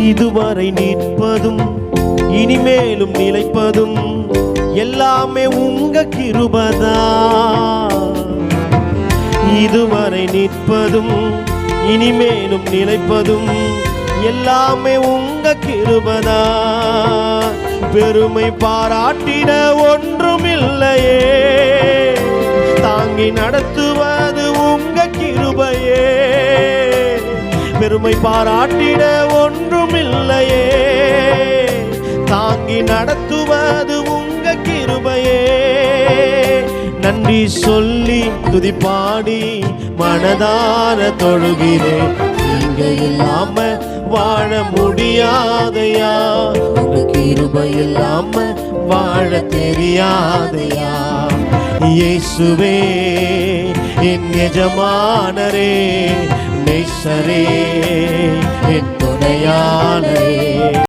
இதுவரை நிற்பதும் இனிமேலும் நிலைப்பதும் எல்லாமே உங்க கிருபைதான். இதுவரை நிற்பதும் இனிமேலும் நிலைப்பதும் எல்லாமே உங்க கிருபைதான். பெருமை பாராட்டிட ஒன்றுமில்லையே, தாங்கி நடத்துவது உங்க கிருபையே. பெருமை பாராட்டிட ஒன்றுமில்லையே, தாங்கி நடத்துவது உங்க கிருபையே. நன்றி சொல்லி துதிப்பாடி மனதார தொழுகிறேன். நீங்க இல்லாம வாழ முடியாதையா, உங்க கிருபை இல்லாம வாழ தெரியாதையா. இயேசுவே என் எஜமானரே, நேசரே என் துணையா